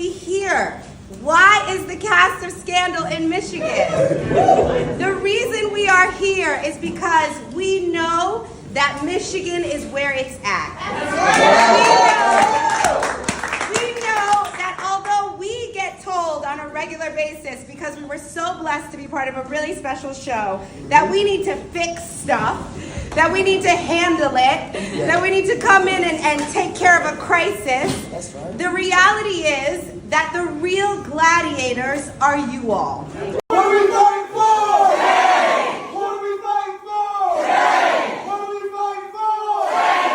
we here? Why is the cast of Scandal in Michigan? The reason we are here is because we know that Michigan is where it's at. We know that although we get told on a regular basis, because we were so blessed to be part of a really special show, that we need to fix stuff, that we need to handle it, that we need to come in and take care of a crisis. That's right. The reality is that the real gladiators are you all. What are we fighting for? Change! What are we fighting for? Change! What are we fighting for? Change!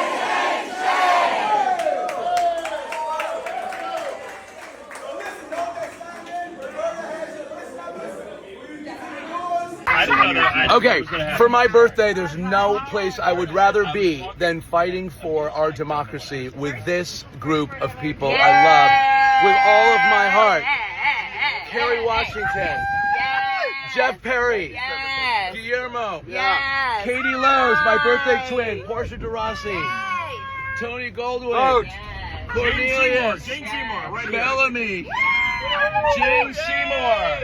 Okay, for my birthday, there's no place I would rather be than fighting for our democracy with this group of people I love with all of my heart. Kerry Washington, Jeff Perry, Guillermo, Katie Lowe's, my birthday twin, Portia de Rossi, Tony Goldwyn, Cornelius Smith Bellamy, Jane Seymour.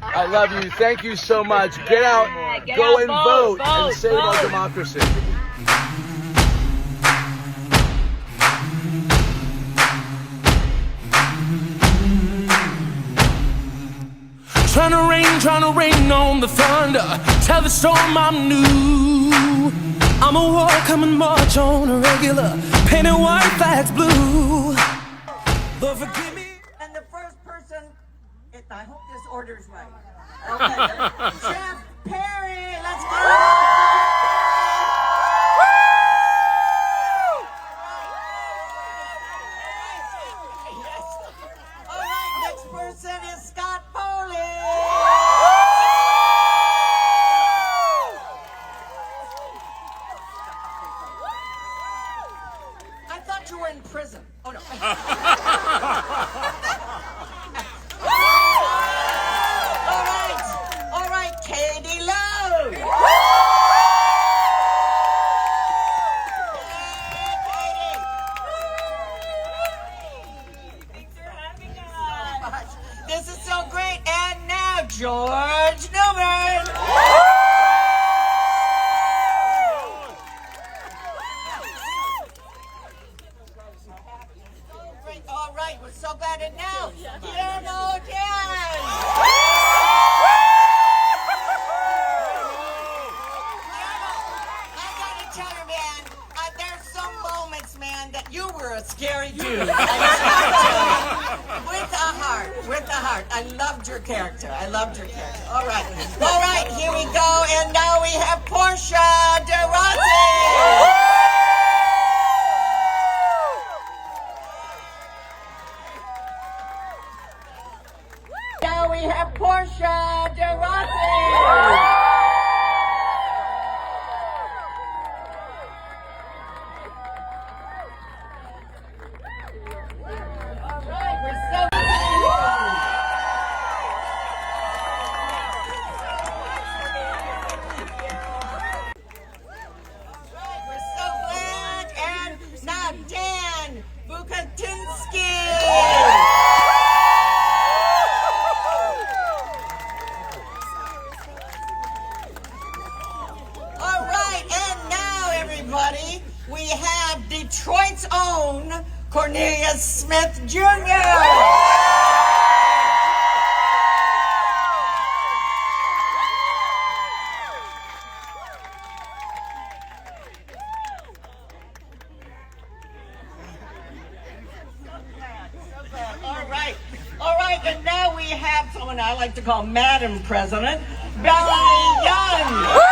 I love you. Thank you so much. Get out, go and vote and save our democracy. Trying to rain on the thunder. Tell the storm I'm new. I'm a war coming march on a regular. Painted white flags blue. Lord forgive me. And the first person, I hope this order's right. Okay. Jeff Perry, let's go. All right, next person is Scott Foley. I thought you were in prison. Oh, no. All right, Katie Lowe. Thanks for having us. This is so great. And now, George Newbern. All right, we're so glad to know. Guillermo Díaz. I gotta tell you, man, there's some moments, man, that you were a scary dude. With a heart. I loved your character. All right, here we go, and now we have Portia de Rossi. Now we have Portia de Rossi. All right, we're so glad. And now Dan Bucatinsky. We have Detroit's own Cornelius Smith Jr. All right, and now we have someone I like to call Madam President Bellamy Young.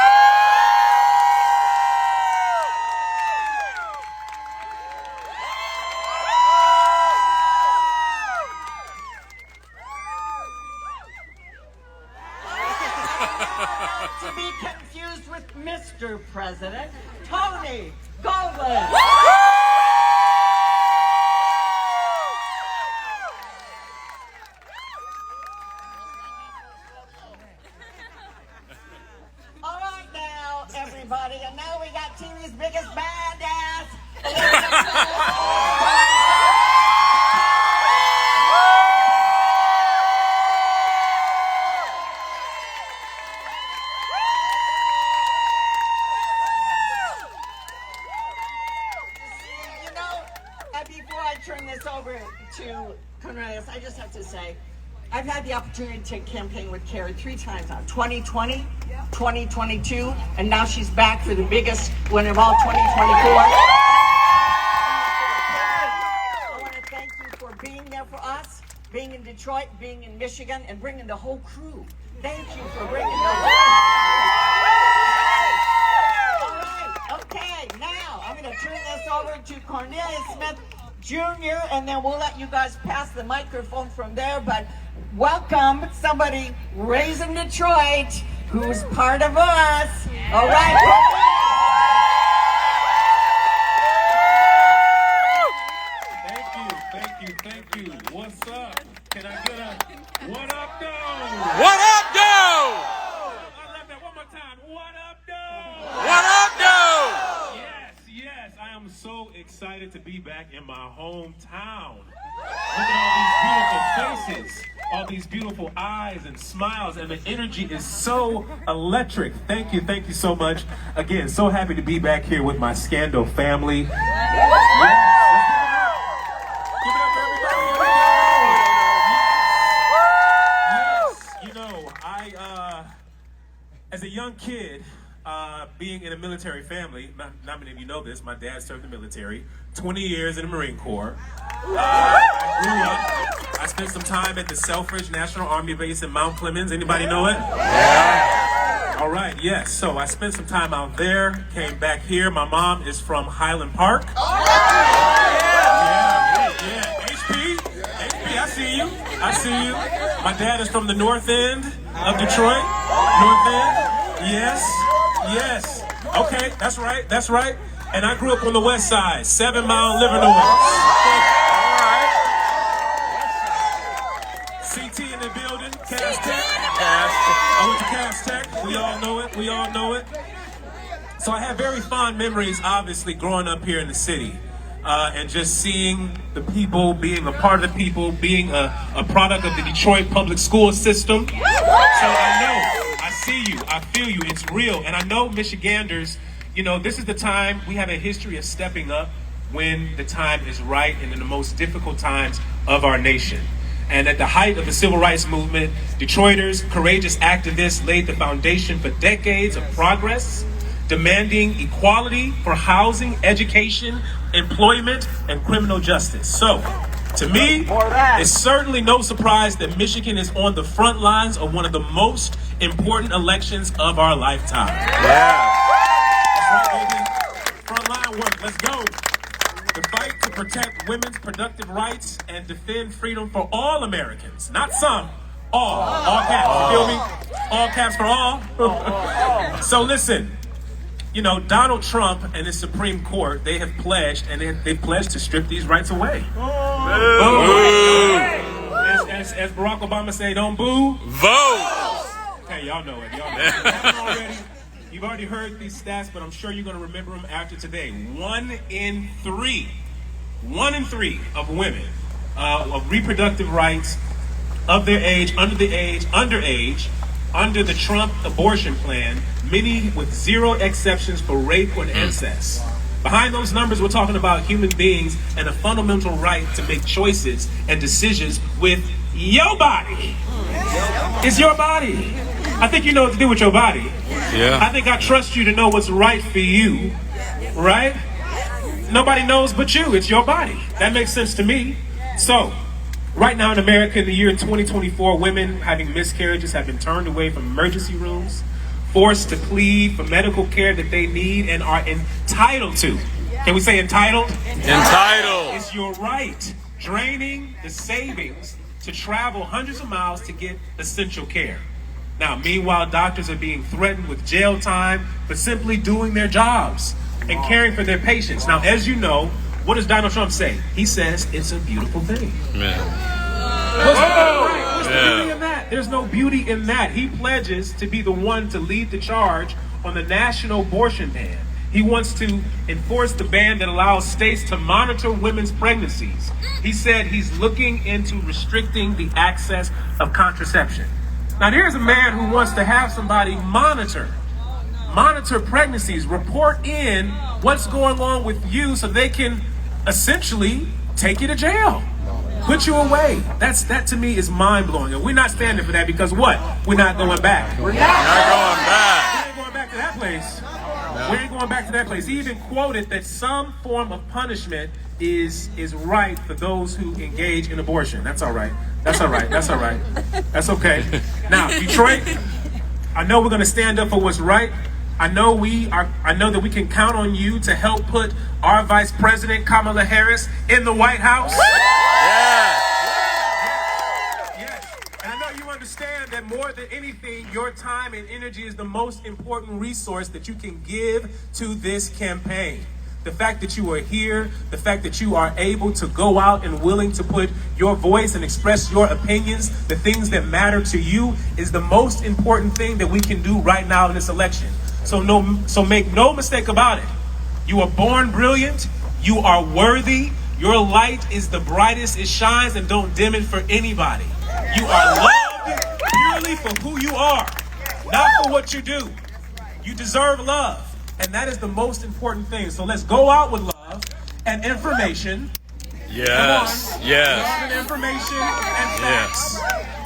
To be confused with Mr. President, Tony Goldwyn. All right now, everybody, and now we got TV's biggest badass. Before I turn this over to Cornelius, I just have to say, I've had the opportunity to campaign with Kerry 3 times now, 2020, 2022, and now she's back for the biggest one of all, 2024. I want to thank you for being there for us, being in Detroit, being in Michigan, and bringing the whole crew. Thank you for bringing the whole crew. All right, okay, now I'm going to turn this over to Cornelius Smith Jr., and then we'll let you guys pass the microphone from there, but welcome somebody raised in Detroit who's part of us. All right. Thank you. What's up? Can I get a what up, though? What up, though? I love that. One more time. What up, though? What up, though? Yes. I am so excited to be back in my hometown. Look at all these beautiful faces, all these beautiful eyes and smiles, and the energy is so electric. Thank you so much. Again, so happy to be back here with my Scandal family. Yes. Give it up for everybody. Yes. You know, I, as a young kid, being in a military family, not many of you know this, my dad served the military, 20 years in the Marine Corps. I grew up, I spent some time at the Selfridge National Army Base in Mount Clemens. Anybody know it? Yeah. All right, yes. So I spent some time out there, came back here. My mom is from Highland Park. Yeah. HP, I see you. My dad is from the north end of Detroit. North end, yes. Okay, that's right. And I grew up on the west side, 7 Mile, Livernois. CT in the building, Cass Tech. I went to Cass Tech. We all know it. So I have very fond memories, obviously, growing up here in the city. And just seeing the people, being a part of the people, being a product of the Detroit public school system. So I know, I see you, I feel you, it's real. And I know Michiganders, you know, this is the time, we have a history of stepping up when the time is right and in the most difficult times of our nation. And at the height of the civil rights movement, Detroiters, courageous activists laid the foundation for decades of progress, demanding equality for housing, education, employment, and criminal justice. So, to me, it's certainly no surprise that Michigan is on the front lines of one of the most important elections of our lifetime. Yeah. That's right, baby. Frontline work, let's go. The fight to protect women's productive rights and defend freedom for all Americans, not some, all caps, you feel me? All caps for all. So listen, you know, Donald Trump and his Supreme Court, they have pledged, and they've pledged to strip these rights away. As Barack Obama say, don't boo. Vote. Hey, y'all know it. You've already heard these stats, but I'm sure you're going to remember them after today. 1 in 3 of women of reproductive rights of their age, underage, under the Trump abortion plan, many with 0 exceptions for rape or incest. Behind those numbers, we're talking about human beings and a fundamental right to make choices and decisions with your body. It's your body. I think you know what to do with your body. Yeah. I think I trust you to know what's right for you, right? Nobody knows but you. It's your body. That makes sense to me. So, right now in America, in the year 2024, women having miscarriages have been turned away from emergency rooms, forced to plead for medical care that they need and are entitled to. Can we say entitled? Entitled. It's your right, draining the savings to travel hundreds of miles to get essential care. Now, meanwhile, doctors are being threatened with jail time for simply doing their jobs and caring for their patients. Now, as you know, what does Donald Trump say? He says it's a beautiful thing. What's the beauty in that? There's no beauty in that. He pledges to be the one to lead the charge on the national abortion ban. He wants to enforce the ban that allows states to monitor women's pregnancies. He said he's looking into restricting the access of contraception. Now, there's a man who wants to have somebody monitor pregnancies, report in what's going on with you so they can essentially take you to jail, put you away. That to me is mind-blowing. And we're not standing for that because what? We're not going back. We're not going back. We ain't going back to that place. We ain't going back to that place. He even quoted that some form of punishment is right for those who engage in abortion. That's all right. That's all right. That's all right. That's okay. Now, Detroit, I know we're going to stand up for what's right. I know that we can count on you to help put our Vice President Kamala Harris in the White House. Yes. And I know you understand that more than anything, your time and energy is the most important resource that you can give to this campaign. The fact that you are here, the fact that you are able to go out and willing to put your voice and express your opinions, the things that matter to you, is the most important thing that we can do right now in this election. So make no mistake about it. You are born brilliant. You are worthy. Your light is the brightest. It shines, and don't dim it for anybody. You are loved purely for who you are, not for what you do. You deserve love. And that is the most important thing. So let's go out with love and information. Yes. Come on. Yes. Love and information and facts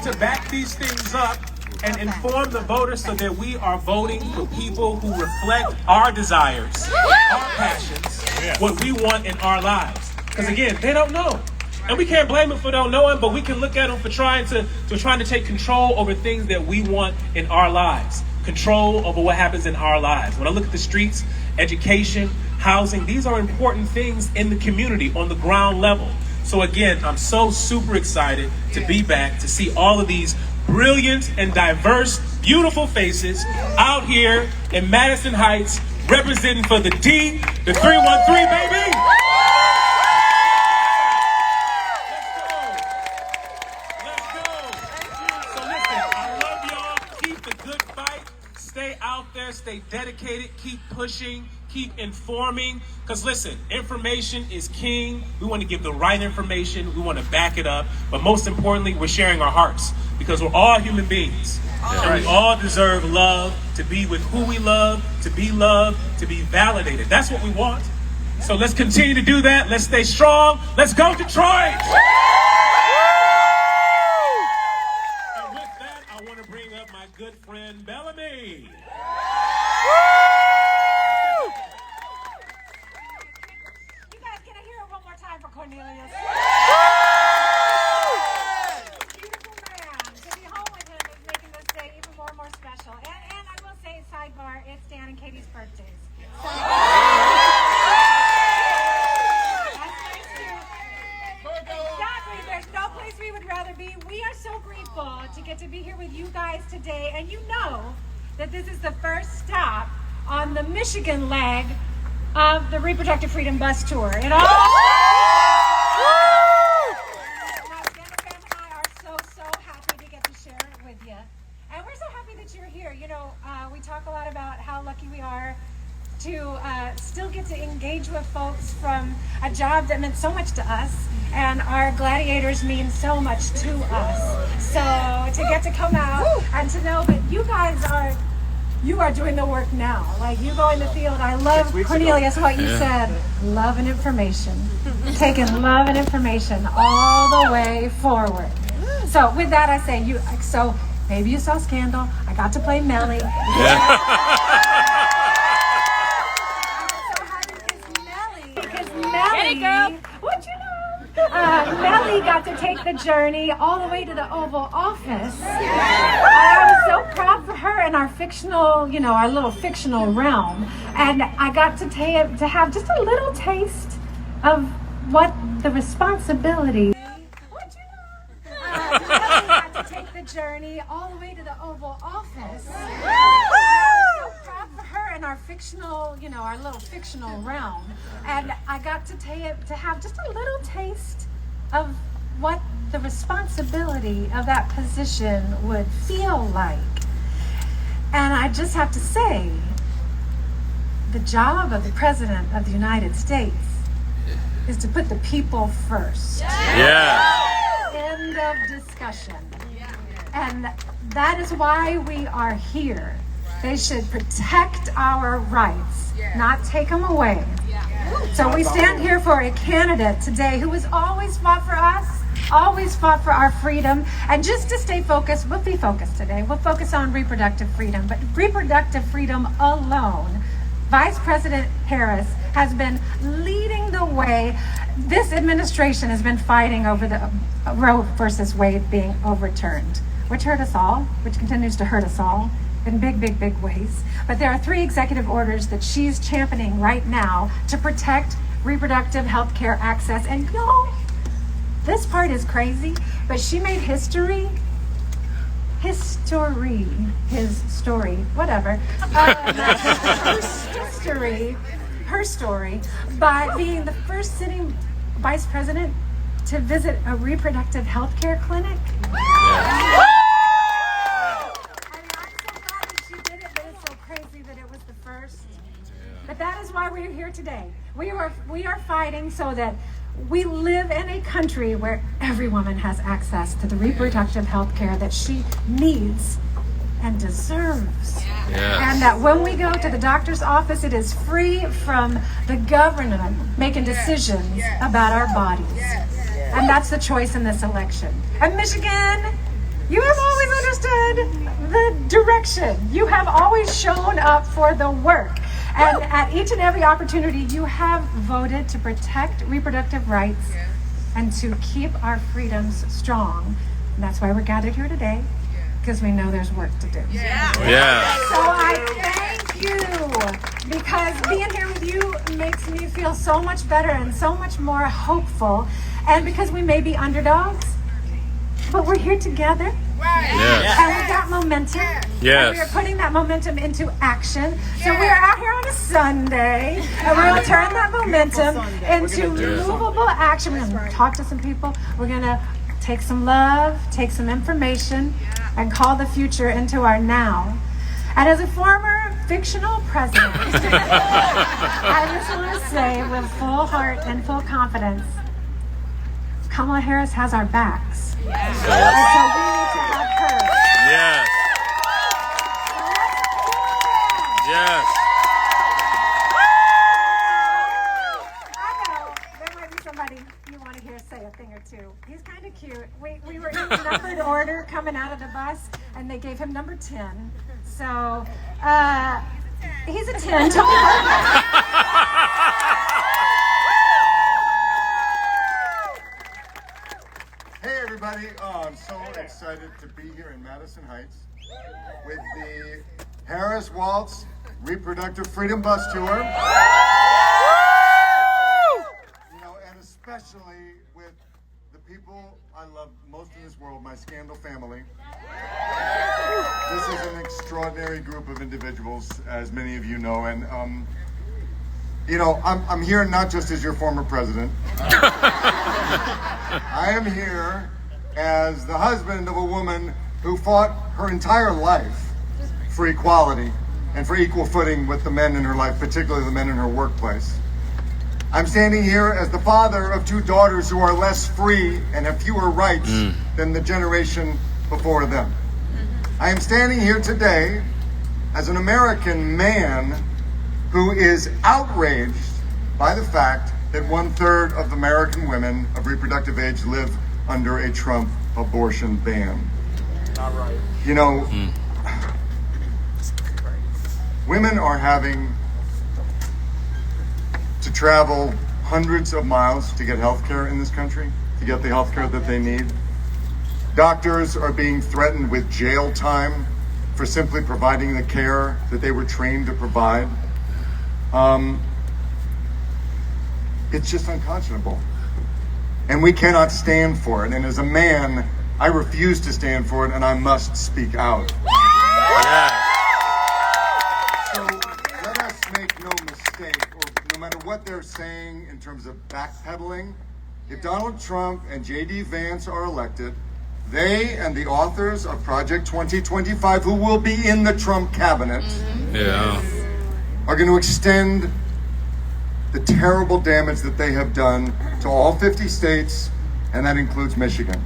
to back these things up and inform the voters so that we are voting for people who reflect our desires, our passions, what we want in our lives. Because again, they don't know. And we can't blame them for not knowing, but we can look at them for trying to take control over things that we want in our lives. Control over what happens in our lives. When I look at the streets, education, housing, these are important things in the community on the ground level. So again, I'm so super excited to be back, to see all of these brilliant and diverse, beautiful faces out here in Madison Heights, representing for the D, the 313, baby! Let's go! So listen, I love y'all. Keep the good fight. Stay out there, stay dedicated, keep pushing, keep informing. Because listen, information is king. We want to give the right information. We want to back it up. But most importantly, we're sharing our hearts. Because we're all human beings. And we all deserve love, to be with who we love, to be loved, to be validated. That's what we want. So let's continue to do that. Let's stay strong. Let's go Detroit! And with that, I want to bring up my good friend Bellamy. You guys, can I hear it one more time for Cornelius? Beautiful man. To be home with him is making this day even more and more special. And I will say, sidebar, it's Dan and Katie's birthdays. So, that's nice too. Exactly. There's no place we would rather be. We are so grateful to get to be here with you guys today. And you know that this is the first stop on the Michigan leg of the Reproductive Freedom Bus Tour. It all. We talk a lot about how lucky we are to still get to engage with folks from a job that meant so much to us, and our gladiators mean so much to us. So to get to come out and to know that you guys are doing the work now. Like, you go in the field. I love, Cornelius, what you said. Love and information. Taking love and information all the way forward. So with that, I say maybe you saw Scandal. I got to play Melly. I'm so happy because Melly, what you know? Melly got to take the journey all the way to the Oval Office. I was so proud for her in our fictional, our little fictional realm. And I got to have just a little taste of what the responsibility. Take the journey all the way to the Oval Office. I was so proud for her in our fictional, our little fictional realm. And I got to have just a little taste of what the responsibility of that position would feel like. And I just have to say, the job of the President of the United States is to put the people first. End of discussion. And that is why we are here. They should protect our rights, not take them away. So we stand here for a candidate today who has always fought for us, always fought for our freedom. And just to stay focused, we'll be focused today. We'll focus on reproductive freedom, but reproductive freedom alone. Vice President Harris has been leading the way. This administration has been fighting over the Roe versus Wade being overturned, which hurt us all, which continues to hurt us all in big, big, big ways. But there are 3 executive orders that she's championing right now to protect reproductive health care access. And y'all, this part is crazy, but she made history, his story, whatever. Her story, by being the first sitting vice president to visit a reproductive health care clinic. Yes. I'm so glad that she did it, but it's so crazy that it was the first. But that is why we're here today. We are fighting so that we live in a country where every woman has access to the reproductive health care that she needs and deserves. Yes. And that when we go to the doctor's office, it is free from the government making decisions about our bodies. And that's the choice in this election. And Michigan, you have always understood the direction. You have always shown up for the work. And at each and every opportunity, you have voted to protect reproductive rights and to keep our freedoms strong. And that's why we're gathered here today, because we know there's work to do. Yeah. So I thank you, because being here with you makes me feel so much better and so much more hopeful. And because we may be underdogs, but we're here together. Yes. And we got momentum. Yes. And we are putting that momentum into action. So we are out here on a Sunday, and we're going to turn that momentum into movable action. We're going to talk to some people. We're going to take some love, take some information, and call the future into our now. And as a former fictional president, I just want to say with full heart and full confidence, Kamala Harris has our backs. And so we need to have her. Yes. Yes. I know there might be somebody you want to hear say a thing or two. He's kind of cute. We were in numbered order coming out of the bus, and they gave him number 10. So he's a 10. Hey everybody, I'm so excited to be here in Madison Heights with the Harris-Walz Reproductive Freedom Bus Tour. You know, and especially with the people I love most in this world, my scandal family. This is an extraordinary group of individuals, as many of you know, and you know, I'm here not just as your former president. I am here as the husband of a woman who fought her entire life for equality and for equal footing with the men in her life, particularly the men in her workplace. I'm standing here as the father of 2 daughters who are less free and have fewer rights than the generation before them. I am standing here today as an American man who is outraged by the fact that 1/3 of American women of reproductive age live under a Trump abortion ban. Not right. You know, women are having to travel hundreds of miles to get health care in this country, to get the health care that they need. Doctors are being threatened with jail time for simply providing the care that they were trained to provide. It's just unconscionable. And we cannot stand for it. And as a man, I refuse to stand for it, and I must speak out. Yes. So let us make no mistake, or no matter what they're saying in terms of backpedaling, if Donald Trump and J.D. Vance are elected, they and the authors of Project 2025, who will be in the Trump cabinet, are going to extend the terrible damage that they have done to all 50 states, and that includes Michigan.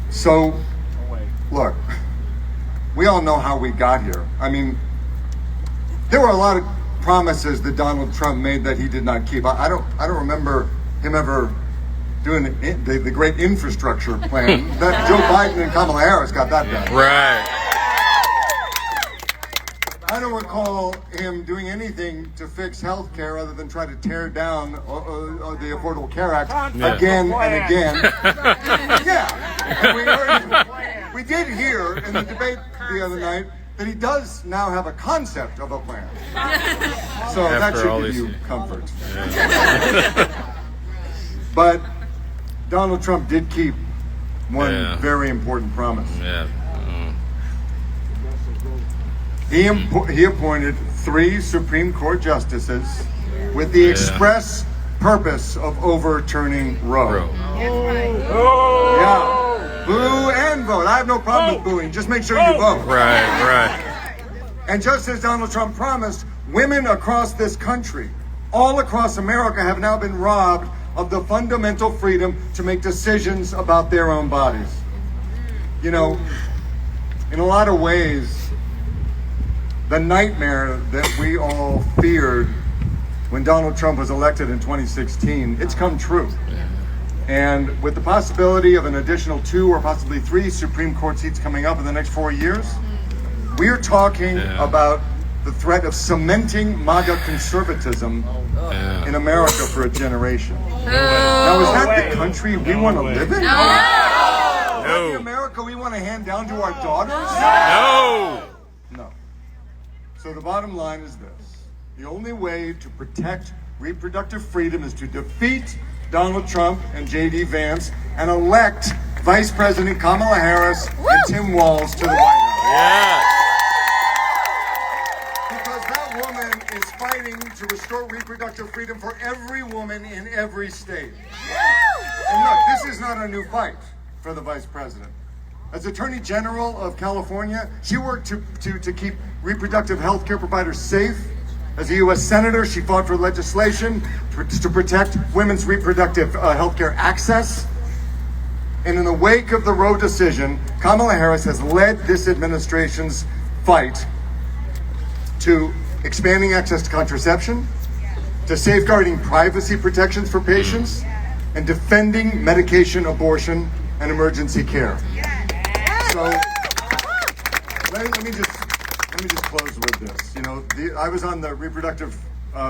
So, look, we all know how we got here. I mean, there were a lot of promises that Donald Trump made that he did not keep. I don't remember him ever doing the great infrastructure plan. That Joe Biden and Kamala Harris got that done. Right. I don't recall him doing anything to fix health care other than try to tear down the Affordable Care Act again and again. And we did hear in the debate the other night that he does now have a concept of a plan. So that should give you comfort. But Donald Trump did keep one very important promise. Yeah. He appointed 3 Supreme Court justices with the express purpose of overturning Roe. Yeah. Boo and vote. I have no problem with booing. Just make sure you vote. Right. And just as Donald Trump promised, women across this country, all across America, have now been robbed of the fundamental freedom to make decisions about their own bodies. You know, in a lot of ways, the nightmare that we all feared when Donald Trump was elected in 2016, it's come true. And with the possibility of an additional 2 or possibly 3 Supreme Court seats coming up in the next 4 years, we're talking about the threat of cementing MAGA conservatism in America for a generation. Now, is that the country we want to live in? Is that the America we want to hand down to our daughters? No. So the bottom line is this. The only way to protect reproductive freedom is to defeat Donald Trump and J.D. Vance and elect Vice President Kamala Harris and Tim Walz to the White House. Because that woman is fighting to restore reproductive freedom for every woman in every state. And look, this is not a new fight for the Vice President. As Attorney General of California, she worked to keep reproductive health care providers safe. As a U.S. Senator, she fought for legislation to protect women's reproductive health care access. And in the wake of the Roe decision, Kamala Harris has led this administration's fight to expanding access to contraception, to safeguarding privacy protections for patients, and defending medication abortion and emergency care. So let me just close with this. You know, I was on the Reproductive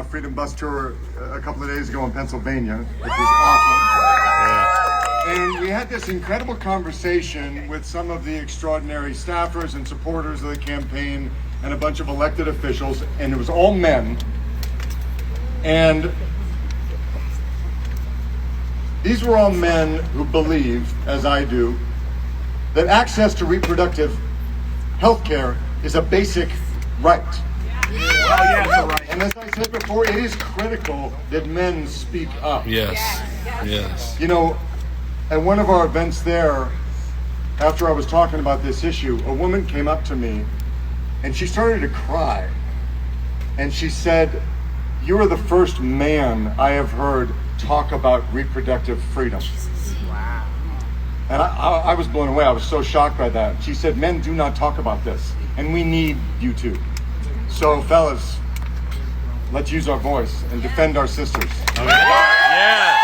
Freedom Bus Tour a couple of days ago in Pennsylvania, which was awesome. And we had this incredible conversation with some of the extraordinary staffers and supporters of the campaign and a bunch of elected officials, and it was all men. And these were all men who believe, as I do, that access to reproductive health care is a basic right. And as I said before, it is critical that men speak up. Yes. You know, at one of our events there, after I was talking about this issue, a woman came up to me and she started to cry. And she said, "You are the first man I have heard talk about reproductive freedom." Wow. And I was blown away. I was so shocked by that. She said, "Men do not talk about this, and we need you to." So, fellas, let's use our voice and defend our sisters. Yes.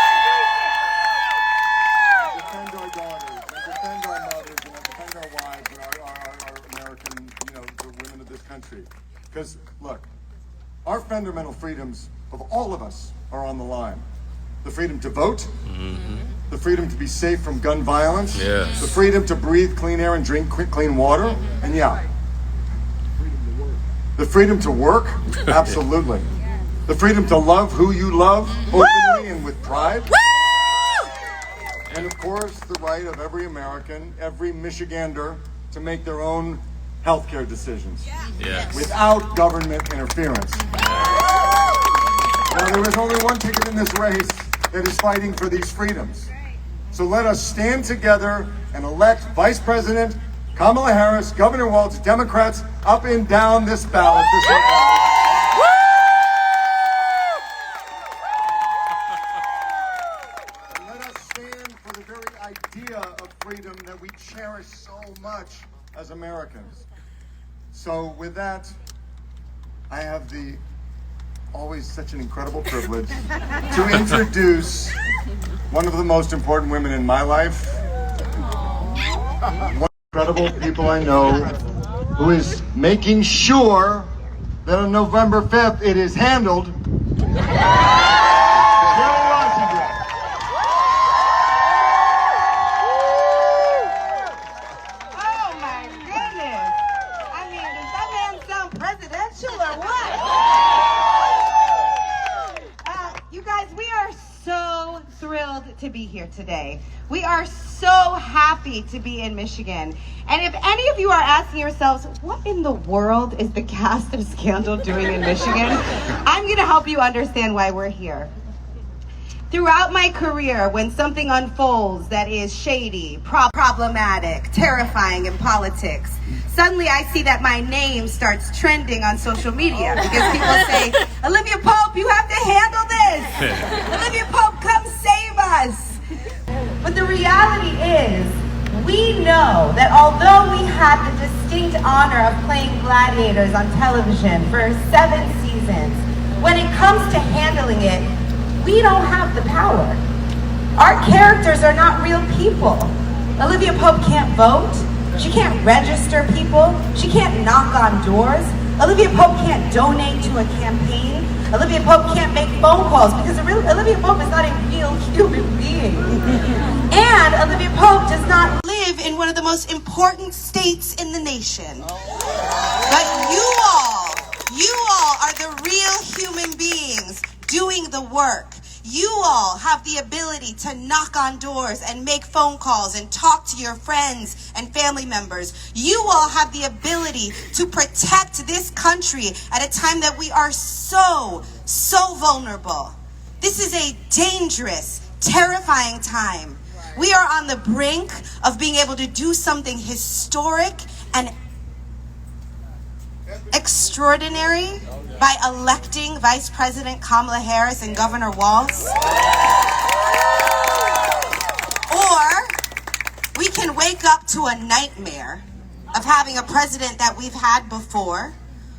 And defend our daughters, and defend our mothers, and defend our wives, and our American, the women of this country. Because, look, our fundamental freedoms of all of us are on the line. The freedom to vote, the freedom to be safe from gun violence, the freedom to breathe clean air and drink clean water, and the freedom to work, absolutely. The freedom to love who you love openly and with pride. And of course, the right of every American, every Michigander, to make their own healthcare decisions without government interference. Now, there is only one ticket in this race that is fighting for these freedoms. So let us stand together and elect Vice President Kamala Harris, Governor Walz, Democrats up and down this ballot. And let us stand for the very idea of freedom that we cherish so much as Americans. So with that, I have the always such an incredible privilege to introduce one of the most important women in my life. One of the incredible people I know who is making sure that on November 5th it is handled. Kerry Washington. Oh my goodness. I mean, does that man sound presidential or what? You guys, we are so thrilled to be here today. We are so happy to be in Michigan. And if any of you are asking yourselves, what in the world is the cast of Scandal doing in Michigan? I'm going to help you understand why we're here. Throughout my career, when something unfolds that is shady, problematic, terrifying in politics, suddenly I see that my name starts trending on social media because people say, Olivia Pope, you have to handle this. Olivia Pope, come save us. But the reality is, we know that although we had the distinct honor of playing Gladiators on television for 7 seasons, when it comes to handling it, we don't have the power. Our characters are not real people. Olivia Pope can't vote. She can't register people. She can't knock on doors. Olivia Pope can't donate to a campaign. Olivia Pope can't make phone calls because Olivia Pope is not a real human being. And Olivia Pope does not live in one of the most important states in the nation. But you all are the real human beings doing the work. You all have the ability to knock on doors and make phone calls and talk to your friends and family members. You all have the ability to protect this country at a time that we are so vulnerable. This is a dangerous, terrifying time. We are on the brink of being able to do something historic and extraordinary by electing Vice President Kamala Harris and Governor Walz. Or we can wake up to a nightmare of having a president that we've had before,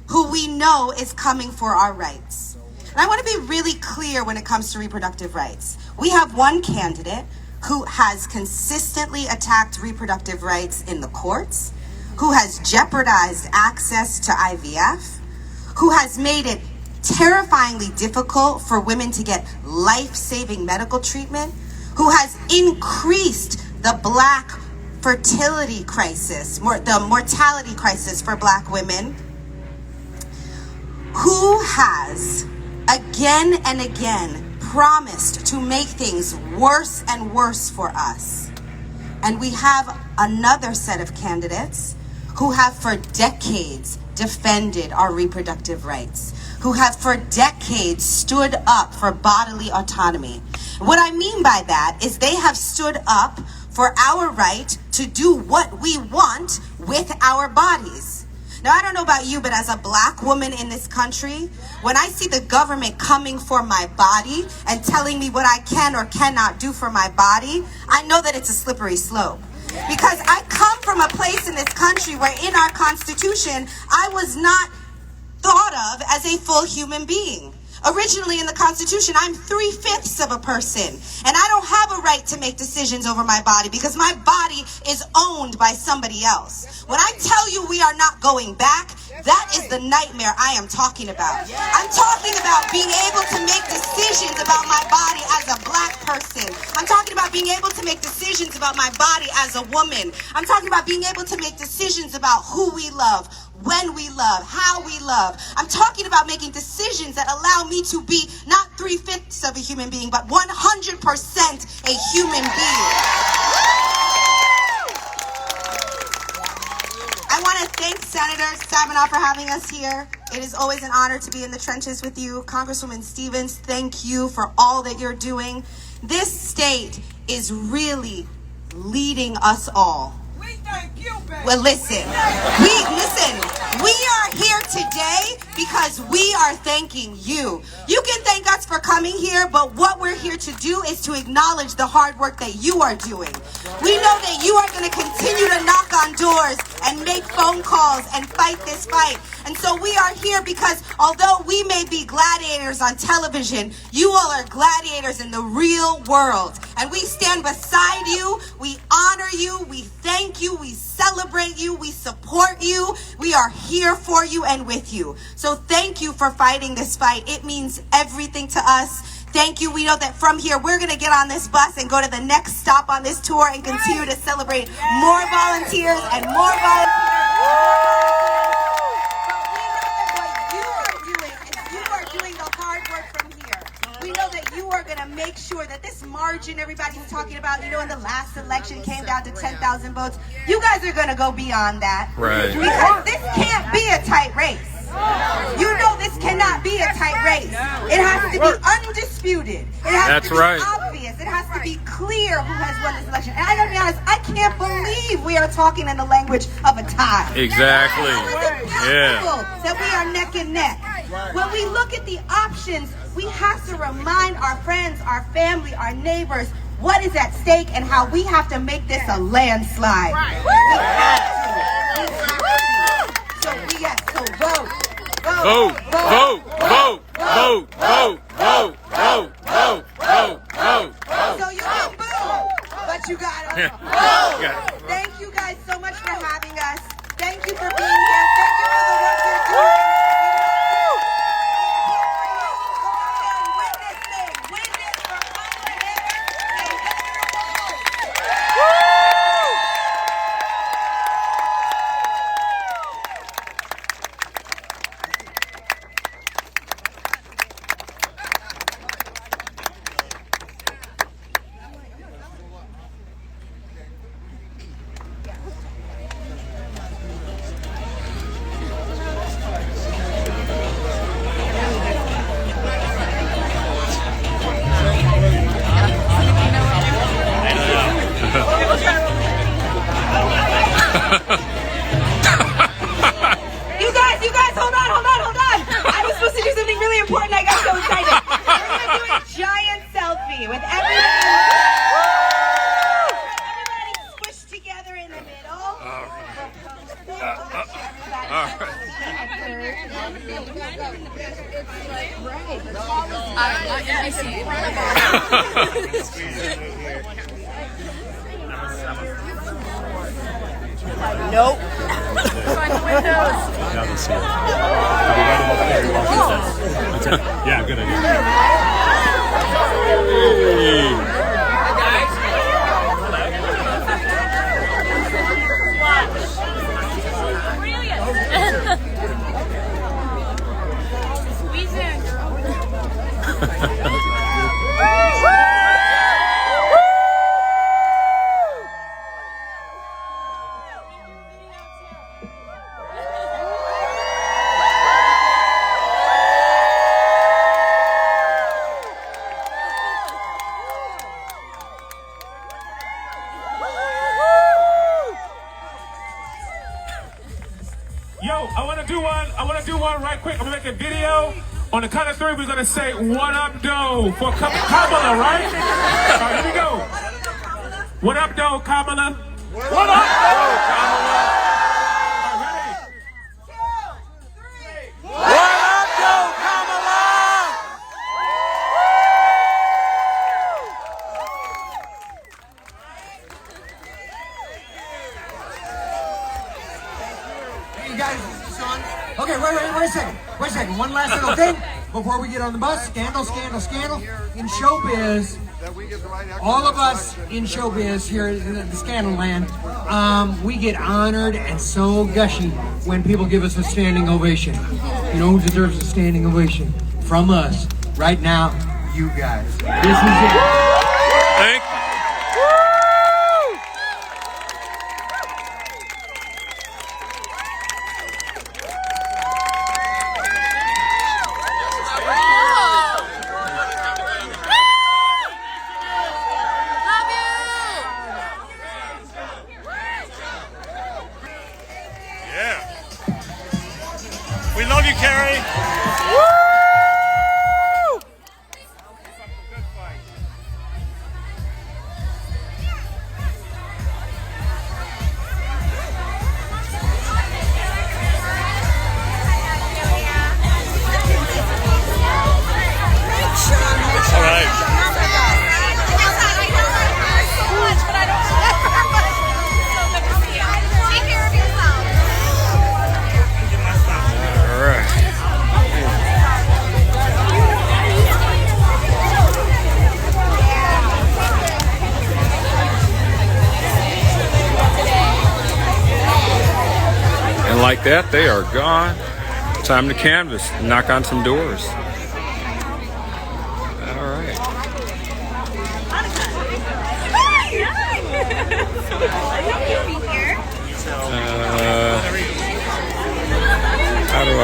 who we know is coming for our rights. And I want to be really clear when it comes to reproductive rights. We have one candidate who has consistently attacked reproductive rights in the courts, who has jeopardized access to IVF, who has made it terrifyingly difficult for women to get life-saving medical treatment, who has increased the Black fertility crisis, the mortality crisis for Black women, who has again and again promised to make things worse and worse for us. And we have another set of candidates who have for decades defended our reproductive rights, who have for decades stood up for bodily autonomy. What I mean by that is they have stood up for our right to do what we want with our bodies. Now, I don't know about you, but as a Black woman in this country, when I see the government coming for my body and telling me what I can or cannot do for my body, I know that it's a slippery slope. Because I come from a place in this country where in our Constitution, I was not thought of as a full human being. Originally in the Constitution, I'm 3/5 of a person, and I don't have a right to make decisions over my body because my body is owned by somebody else. When I tell you we are not going back, that is the nightmare I am talking about. I'm talking about being able to make decisions about my body as a Black person. I'm talking about being able to make decisions about my body as a woman. I'm talking about being able to make decisions about who we love, when we love, how we love. I'm talking about making decisions that allow me to be not 3/5 of a human being, but 100% a human being. I want to thank Senator Stabenow for having us here. It is always an honor to be in the trenches with you. Congresswoman Stevens, thank you for all that you're doing. This state is really leading us all. Well, listen, we are here today because we are thanking you. You can thank us for coming here, but what we're here to do is to acknowledge the hard work that you are doing. We know that you are going to continue to knock on doors and make phone calls and fight this fight. And so we are here because although we may be gladiators on television, you all are gladiators in the real world. And we stand beside you, we honor you, we thank you, we celebrate you, we support you. We are here for you and with you. So thank you for fighting this fight. It means everything to us. Thank you. We know that from here, we're going to get on this bus and go to the next stop on this tour and continue to celebrate more volunteers and more volunteers. But we know that what you are doing the hard work from here. We know that you are going to make sure that this margin everybody's talking about, in the last election came down to 10,000 votes. You guys are going to go beyond that. Right. Because this can't be a tight race. You know this cannot be a tight race. It has to be undisputed. It has to be obvious. It has to be clear who has won this election. And I gotta be honest, I can't believe we are talking in the language of a tie. Exactly. Yeah. That we are neck and neck. When we look at the options, we have to remind our friends, our family, our neighbors what is at stake and how we have to make this a landslide. We have to. So vote. Vote. So you can boo, but you gotta vote. Thank you guys so much for having us. Thank you for being here. Thank you for the work you're doing. Win this for Kamala Harris and You guys, hold on. I was supposed to do something really important. I got so excited. We're going to do a giant selfie with everybody. Everybody squished together in the middle. I see. Nope. Find the windows. Yeah, good idea. Squeeze in, I want to do one right quick. I'm going to make a video. On the count of three, we're going to say, "What up, doe?" for Kamala, right? All right, here we go. What up, doe, Kamala? What up, doe, Kamala? All right, ready? 2, 3. What up, doe, Kamala? Hey, you guys, is this on? Okay, wait a second. Wait a second. One last little thing before we get on the bus. Scandal. In showbiz, all of us in showbiz here in the Scandal land, we get honored and so gushy when people give us a standing ovation. You know who deserves a standing ovation? From us. Right now, you guys. This is it. Thank you. We love you, Kerry. like that, they are gone. Time to canvass, knock on some doors. All right. How do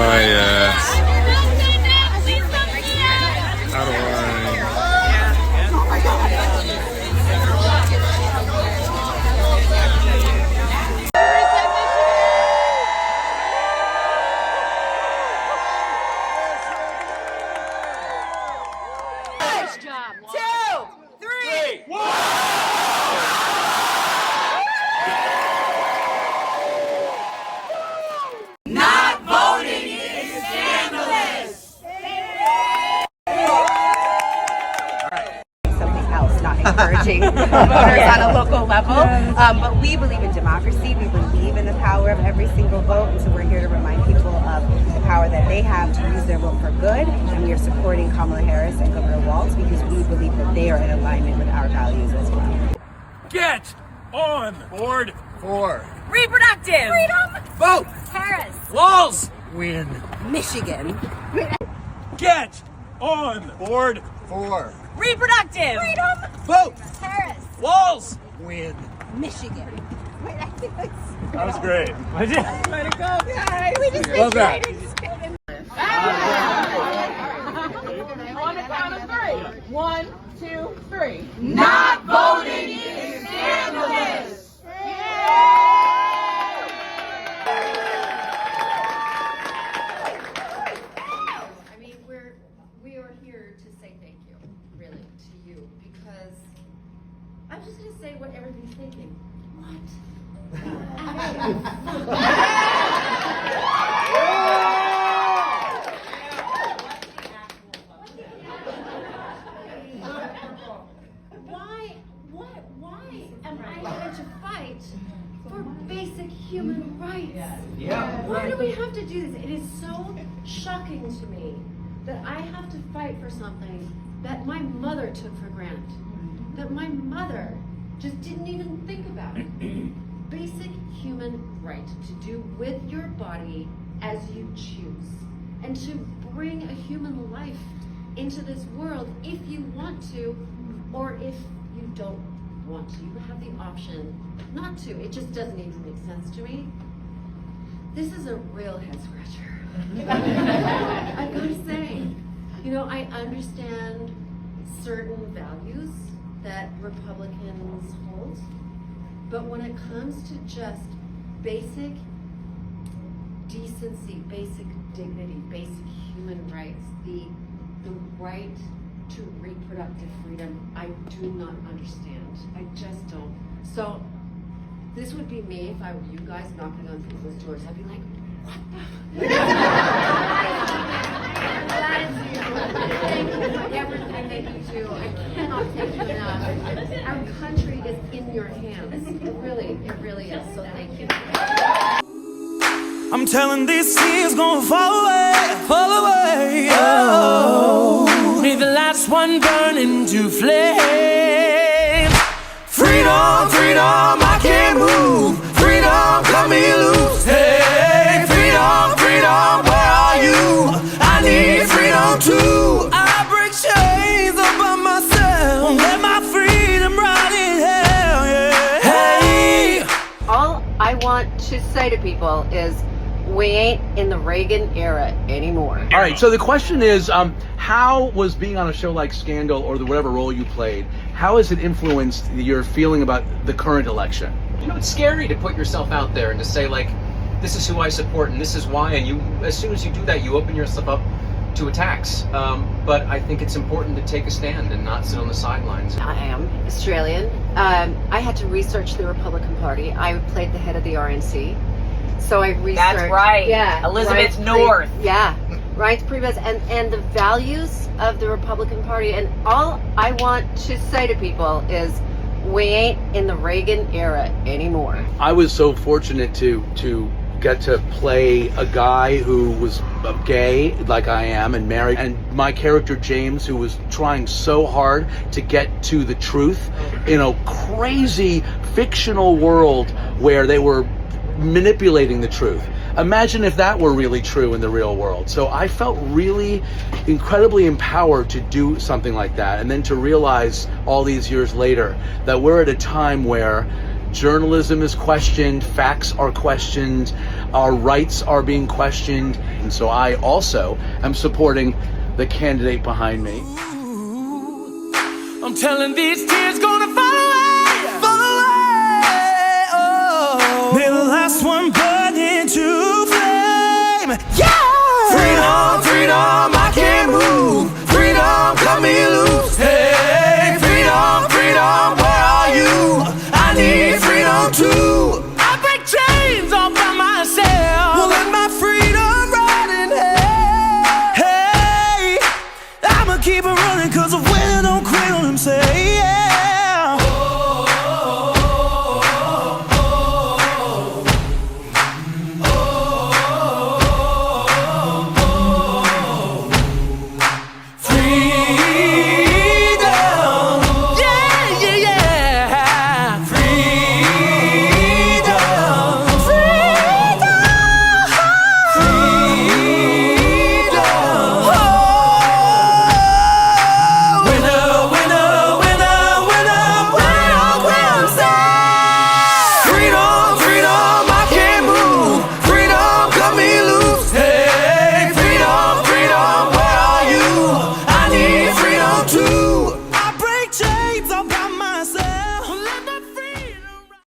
encouraging voters on a local level. But we believe in democracy. We believe in the power of every single vote. And so we're here to remind people of the power that they have to use their vote for good. And we are supporting Kamala Harris and Governor Walz because we believe that they are in alignment with our values as well. Get on board For Reproductive Freedom Vote Harris-Walz win. Michigan. Get on board For Reproductive Freedom Vote Harris-Walz win. Michigan. Wait, I think that's... That was great. Way to go, guys. We just Love that. On the count of 3. 1, 2, 3. Not voting is scandalous. I mean, we are here to say thank you, really, to you, because I'm just going to say what everybody's thinking. What? Why am I going to fight for basic human rights? Why do we have to do this? It is so shocking to me that I have to fight for something that my mother took for granted, that my mother just didn't even think about. Basic human right to do with your body as you choose, and to bring a human life into this world if you want to, or if you don't want to. You have the option not to. It just doesn't even make sense to me. This is a real head scratcher. I've got to say, you know, I understand certain values that Republicans hold, but when it comes to just basic decency, basic dignity, basic human rights, the right to reproductive freedom, I do not understand. I just don't. So this would be me if I were you guys knocking on people's doors. I'd be like, what the? Thank you for everything that you do. I cannot thank you enough. Our country is in your hands. It really is. So thank you. I'm telling these tears gonna fall away, oh. May the last one burn into flame. Freedom, freedom, I can't move. Freedom, cut me loose. Hey, freedom, freedom, where are you? I need freedom too. I break chains up by myself. Let my freedom rot in hell, yeah. Hey. All I want to say to people is, we ain't in the Reagan era anymore. All right, so the question is, how was being on a show like Scandal, or whatever role you played, how has it influenced your feeling about the current election? You know, it's scary to put yourself out there and to say, like, this is who I support and this is why, and you, as soon as you do that, you open yourself up to attacks. But I think it's important to take a stand and not sit on the sidelines. I am Australian. I had to research the Republican Party. I played the head of the RNC. So I researched. That's right. Yeah. Elizabeth North. Reince Priebus and the values of the Republican Party. And all I want to say to people is, we ain't in the Reagan era anymore. I was so fortunate to get to play a guy who was gay, like I am, and married, and my character James, who was trying so hard to get to the truth in a crazy fictional world where they were manipulating the truth. Imagine if that were really true in the real world. So I felt really incredibly empowered to do something like that, and then to realize all these years later that we're at a time where journalism is questioned, facts are questioned, our rights are being questioned, and so I also am supporting the candidate behind me. I'm telling these tears gonna fall away, oh. May the last one burn into flame, yeah! Freedom, freedom, I can't move. Freedom, cut me loose. Hey, freedom, freedom, where are you? I need freedom too.